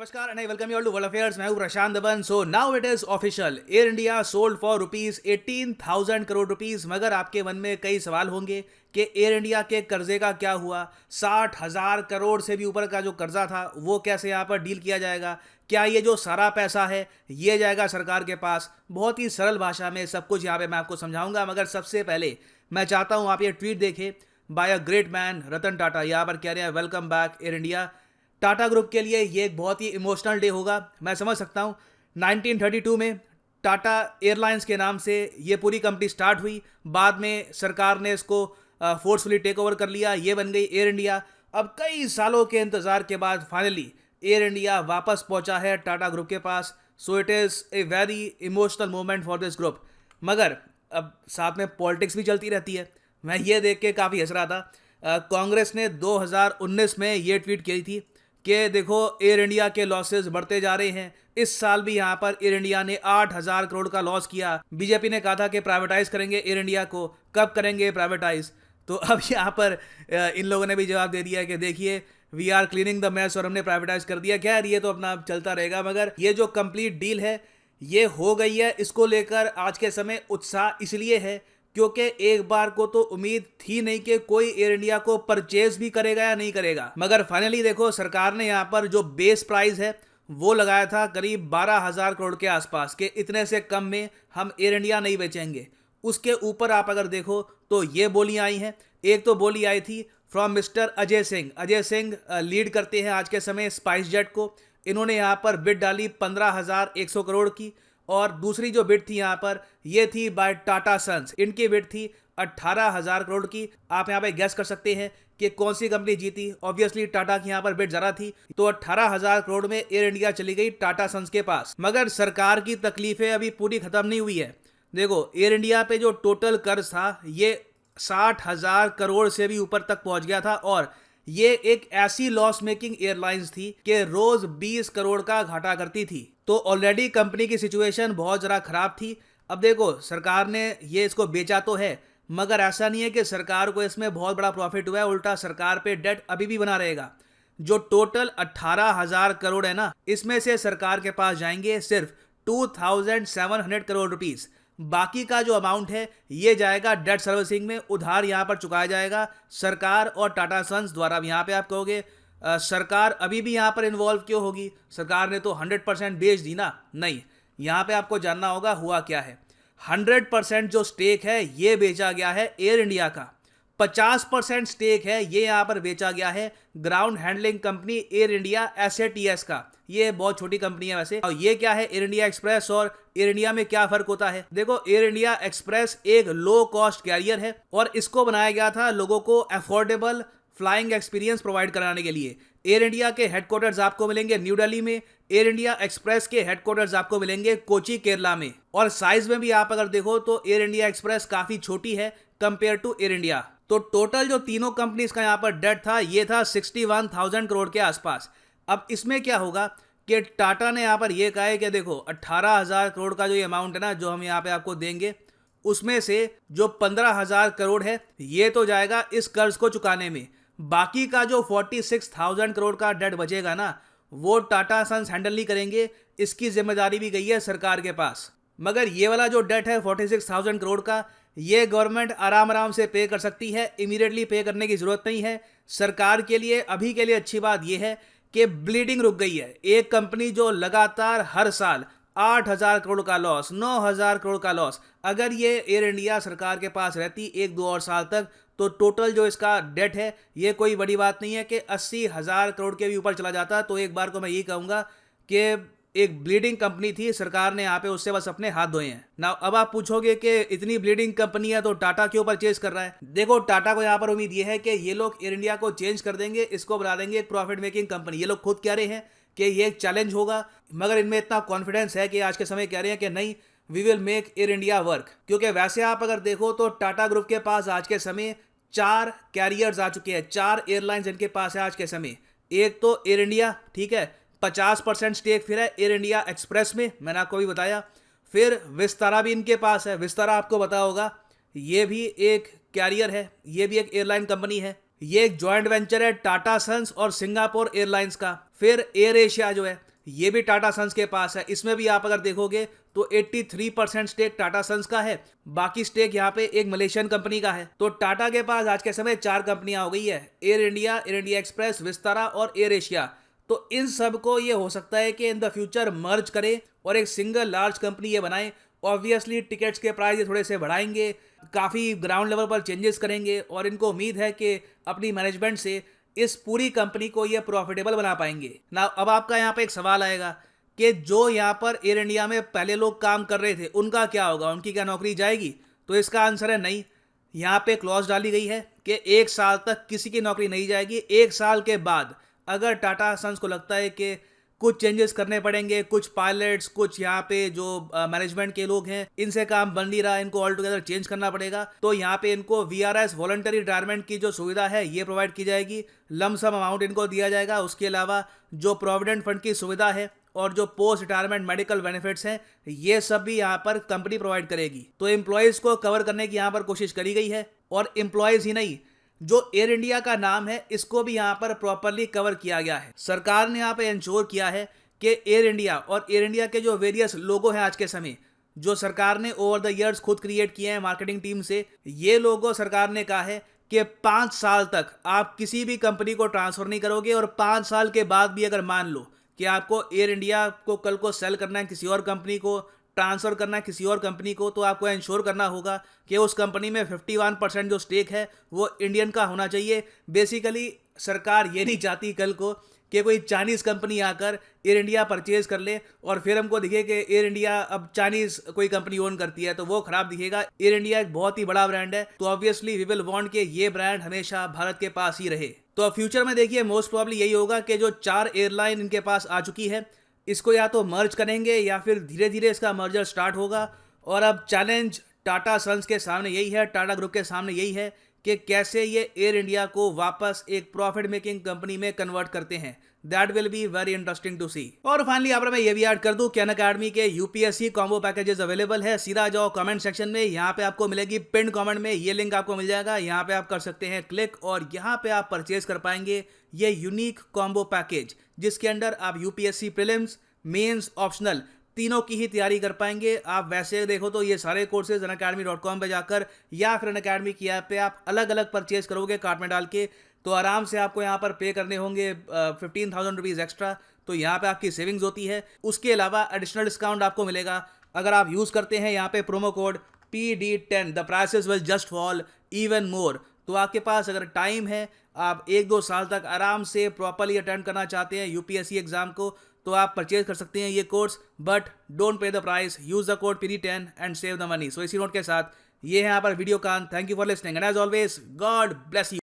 नमस्कार and I welcome you all to World Affairs. मैं हूं प्रशांत दबन. So now it is official. Air India sold for rupees 18,000 crore rupees. मगर आपके मन में कई सवाल होंगे कि एयर इंडिया के कर्जे का क्या हुआ. 60,000 करोड़ से भी ऊपर का जो कर्जा था वो कैसे यहाँ पर डील किया जाएगा. क्या ये जो सारा पैसा है ये जाएगा सरकार के पास. बहुत ही सरल भाषा में सब कुछ यहाँ पे मैं आपको समझाऊंगा. मगर सबसे पहले मैं चाहता हूँ आप ये ट्वीट देखें bye a great man Ratan Tata. यहाँ पर कह रहे हैं welcome back air India. Tata group के लिए ये एक बहुत ही इमोशनल डे होगा. मैं समझ सकता हूँ 1932 में टाटा एयरलाइंस के नाम से ये पूरी कंपनी स्टार्ट हुई. बाद में सरकार ने इसको फोर्सफुली टेक ओवर कर लिया. ये बन गई एयर इंडिया. अब कई सालों के इंतज़ार के बाद फाइनली एयर इंडिया वापस पहुंचा है टाटा ग्रुप के पास. So it is a very emotional moment for this group. मगर अब साथ में पॉलिटिक्स भी चलती रहती है. मैं ये देख के काफ़ी हंस रहा था. कांग्रेस ने 2019 में ये ट्वीट की थी कि देखो एयर इंडिया के लॉसेस बढ़ते जा रहे हैं. इस साल भी यहाँ पर एयर इंडिया ने 8,000 करोड़ का लॉस किया. बीजेपी ने कहा था कि प्राइवेटाइज करेंगे एयर इंडिया को. कब करेंगे प्राइवेटाइज. तो अब यहाँ पर इन लोगों ने भी जवाब दे दिया कि देखिए we are cleaning the mess और हमने प्राइवेटाइज कर दिया. खैर ये तो अपना चलता रहेगा. मगर ये जो कंप्लीट डील है ये हो गई है. इसको लेकर आज के समय उत्साह इसलिए है क्योंकि एक बार को तो उम्मीद थी नहीं कि कोई एयर इंडिया को परचेज भी करेगा या नहीं करेगा. मगर फाइनली देखो सरकार ने यहाँ पर जो बेस प्राइस है वो लगाया था करीब 12,000 करोड़ के आसपास के. इतने से कम में हम एयर इंडिया नहीं बेचेंगे. उसके ऊपर आप अगर देखो तो ये बोलियां आई हैं. एक तो बोली आई थी from mister Ajay Singh. Ajay Singh lead करते हैं आज के समय स्पाइस जेट को. इन्होंने यहाँ पर बिड डाली 15,100 करोड़ की. और दूसरी जो बिड थी यहाँ पर ये थी बाय टाटा सन्स. इनकी बिड थी 18,000 करोड़ की. आप यहाँ पे गैस कर सकते हैं कि कौन सी कंपनी जीती. ऑब्वियसली टाटा की यहाँ पर बिड ज़्यादा थी. तो 18,000 करोड़ में एयर इंडिया चली गई टाटा सन्स के पास. मगर सरकार की तकलीफें अभी पूरी खत्म नहीं हुई है. देखो एयर इंडिया पे जो टोटल कर्ज था ये 60,000 करोड़ से भी ऊपर तक पहुंच गया था. और ये एक ऐसी लॉस मेकिंग एयरलाइंस थी कि रोज 20 करोड़ का घाटा करती थी. तो ऑलरेडी कंपनी की सिचुएशन बहुत ज़रा खराब थी. अब देखो सरकार ने ये इसको बेचा तो है मगर ऐसा नहीं है कि सरकार को इसमें बहुत बड़ा प्रॉफिट हुआ है. उल्टा सरकार पे डेट अभी भी बना रहेगा. जो टोटल 18,000 करोड़ है ना इसमें से सरकार के पास जाएंगे सिर्फ 2,700 करोड़ रुपीस. बाकी का जो अमाउंट है ये जाएगा डेट सर्विसिंग में. उधार यहाँ पर चुकाया जाएगा सरकार और टाटा सन्स द्वारा. यहाँ पे आप कहोगे सरकार अभी भी यहाँ पर इन्वॉल्व क्यों होगी. सरकार ने तो 100% बेच दी ना. नहीं, यहाँ पे आपको जानना होगा हुआ क्या है. 100% जो स्टेक है ये बेचा गया है एयर इंडिया का. 50% स्टेक है ये यहाँ पर बेचा गया है ground handling company air India SATS का. ये बहुत छोटी कंपनी है वैसे. और ये क्या है एयर इंडिया एक्सप्रेस और एयर इंडिया में क्या फर्क होता है. देखो एयर इंडिया एक्सप्रेस एक लो कॉस्ट कैरियर है और इसको बनाया गया था लोगों को अफोर्डेबल फ्लाइंग एक्सपीरियंस प्रोवाइड कराने के लिए. एयर इंडिया के हेडक्वार्टर्स आपको मिलेंगे न्यू दिल्ली में. एयर इंडिया एक्सप्रेस के हेडक्वार्टर्स आपको मिलेंगे कोची केरला में. और साइज में भी आप अगर देखो तो एयर इंडिया एक्सप्रेस काफी छोटी है कंपेयर टू एयर इंडिया. तो टोटल जो तीनों कंपनीज का यहाँ पर डेट था ये था 61,000 करोड़ के आसपास. अब इसमें क्या होगा कि टाटा ने यहाँ पर ये कहा है कि देखो 18,000 करोड़ का जो ये अमाउंट है ना जो हम यहाँ पे आपको देंगे उसमें से जो 15,000 करोड़ है ये तो जाएगा इस कर्ज को चुकाने में. बाकी का जो 46,000 करोड़ का डेट बचेगा ना वो टाटा सन्स हैंडल नहीं करेंगे. इसकी जिम्मेदारी भी गई है सरकार के पास. मगर ये वाला जो डेट है 46,000 करोड़ का ये गवर्नमेंट आराम आराम से पे कर सकती है. इमीडिएटली पे करने की जरूरत नहीं है. सरकार के लिए अभी के लिए अच्छी बात यह है कि ब्लीडिंग रुक गई है. एक कंपनी जो लगातार हर साल 8,000 करोड़ का लॉस 9,000 करोड़ का लॉस, अगर ये एयर इंडिया सरकार के पास रहती 1-2 और साल तक तो टोटल जो इसका डेट है ये कोई बड़ी बात नहीं है कि 80,000 करोड़ के भी ऊपर चला जाता. तो एक बार को मैं यही कहूँगा कि एक ब्लीडिंग कंपनी थी. सरकार ने यहाँ पे उससे बस अपने हाथ धोए हैं ना. अब आप पूछोगे कि इतनी ब्लीडिंग कंपनी है तो टाटा क्यों परचेज कर रहा है. देखो टाटा को यहाँ पर उम्मीद ये है कि ये लोग एयर इंडिया को चेंज कर देंगे, इसको बना देंगे एक प्रॉफिट मेकिंग कंपनी. ये लोग खुद कह रहे हैं कि ये एक चैलेंज होगा. मगर इनमें इतना कॉन्फिडेंस है कि आज के समय कह रहे हैं कि नहीं we will make Air India work. क्योंकि वैसे आप अगर देखो तो टाटा ग्रुप के पास आज के समय 4 कैरियर्स आ चुके हैं. 4 एयरलाइंस इनके पास है आज के समय. एक तो एयर इंडिया ठीक है 50% स्टेक फिर है एयर इंडिया एक्सप्रेस में मैंने आपको भी बताया. फिर विस्तारा भी इनके पास है. विस्तारा आपको पता होगा ये भी एक कैरियर है, ये भी एक एयरलाइन कंपनी है. ये एक जॉइंट वेंचर है टाटा सन्स और सिंगापुर एयरलाइंस का. फिर एयर एशिया जो है ये भी टाटा सन्स के पास है। इसमें भी आप अगर देखोगे तो 83% स्टेक टाटा सन्स का है, बाकी स्टेक यहाँ पे एक मलेशियन कंपनी का है। तो टाटा के पास आज के समय 4 कंपनियां हो गई है, air India, air India express, Vistara और एयर एशिया। तो इन सब को ये हो सकता है कि इन द फ्यूचर मर्ज करें और एक सिंगल लार्ज कंपनी ये बनाएं। ऑब्वियसली टिकट्स के प्राइस ये थोड़े से बढ़ाएंगे, काफ़ी ग्राउंड लेवल पर चेंजेस करेंगे और इनको उम्मीद है कि अपनी मैनेजमेंट से इस पूरी कंपनी को ये प्रॉफिटेबल बना पाएंगे ना। अब आपका यहाँ पे एक सवाल आएगा कि जो यहाँ पर एयर इंडिया में पहले लोग काम कर रहे थे उनका क्या होगा, उनकी क्या नौकरी जाएगी? तो इसका आंसर है नहीं। यहाँ पे क्लॉज डाली गई है कि 1 साल तक किसी की नौकरी नहीं जाएगी। 1 साल के बाद अगर टाटा सन्स को लगता है कि कुछ चेंजेस करने पड़ेंगे, कुछ पायलट्स, कुछ यहाँ पे जो मैनेजमेंट के लोग हैं इनसे काम बन नहीं रहा, इनको ऑल टुगेदर चेंज करना पड़ेगा, तो यहाँ पे इनको VRS वॉलंटरी रिटायरमेंट की जो सुविधा है ये प्रोवाइड की जाएगी। लमसम अमाउंट इनको दिया जाएगा। उसके अलावा जो प्रोविडेंट फंड की सुविधा है और जो पोस्ट रिटायरमेंट मेडिकल बेनिफिट्स हैं ये सब भी यहाँ पर कंपनी प्रोवाइड करेगी। तो एम्प्लॉयज को कवर करने की यहाँ पर कोशिश करी गई है। और एम्प्लॉयज ही नहीं, जो एयर इंडिया का नाम है इसको भी यहाँ पर प्रॉपरली कवर किया गया है। सरकार ने यहाँ पे इंश्योर किया है कि एयर इंडिया और एयर इंडिया के जो वेरियस लोगो हैं आज के समय, जो सरकार ने ओवर द ईयर्स खुद क्रिएट किए हैं मार्केटिंग टीम से, ये लोगो सरकार ने कहा है कि 5 साल तक आप किसी भी कंपनी को ट्रांसफर नहीं करोगे और 5 साल के बाद भी अगर मान लो कि आपको एयर इंडिया को कल को सेल करना है, किसी और कंपनी को ट्रांसफर करना है किसी और कंपनी को, तो आपको इंश्योर करना होगा कि उस कंपनी में 51% जो स्टेक है वो इंडियन का होना चाहिए। बेसिकली सरकार ये नहीं चाहती कल को कि कोई चाइनीज़ कंपनी आकर एयर इंडिया परचेज कर ले और फिर हमको दिखे कि एयर इंडिया अब चाइनीज़ कोई कंपनी ओन करती है, तो वो खराब दिखेगा। एयर इंडिया एक बहुत ही बड़ा ब्रांड है, तो ऑब्वियसली वी विल वांट कि ये ब्रांड हमेशा भारत के पास ही रहे। तो फ्यूचर में देखिए मोस्ट प्रॉब्ली यही होगा कि जो 4 एयरलाइन इनके पास आ चुकी है इसको या तो मर्ज करेंगे या फिर धीरे धीरे इसका मर्जर स्टार्ट होगा। और अब चैलेंज टाटा सन्स के सामने यही है, टाटा ग्रुप के सामने यही है कि कैसे ये एयर इंडिया को वापस एक प्रॉफिट मेकिंग कंपनी में कन्वर्ट करते हैं। That will be very interesting to see. और फाइनली यहाँ पर मैं ये भी ऐड कर दूं कि अनअकैडमी के यूपीएससी कॉम्बो पैकेजेस अवेलेबल है। सीधा जाओ कमेंट सेक्शन में, यहाँ पे आपको मिलेगी पिन कमेंट में, ये लिंक आपको मिल जाएगा, यहाँ पे आप कर सकते हैं क्लिक और यहाँ पे आप परचेज कर पाएंगे ये यूनिक कॉम्बो पैकेज, जिसके अंदर आप यूपीएससी प्रीलिम्स, मेंस, ऑप्शनल तीनों की ही तैयारी कर पाएंगे। आप वैसे देखो तो ये सारे कोर्सेज unacademy.com पे जाकर या फिर अनअकैडमी की ऐप पे आप अलग अलग परचेज करोगे कार्ट में डाल के, तो आराम से आपको यहाँ पर पे करने होंगे 15,000 रुपीज़ एक्स्ट्रा। तो यहाँ पे आपकी सेविंग्स होती है। उसके अलावा एडिशनल डिस्काउंट आपको मिलेगा अगर आप यूज़ करते हैं यहाँ पे promo code PD10, the prices will just fall even more. तो आपके पास अगर टाइम है, आप 1-2 साल तक आराम से प्रॉपरली अटेंड करना चाहते हैं यूपीएससी एग्जाम को, तो आप परचेज कर सकते हैं ये course, but don't pay the price, use the code PD10 and save the money. So इसी नोट के साथ ये है यहाँ पर वीडियो का। Thank you for listening and as always God bless you.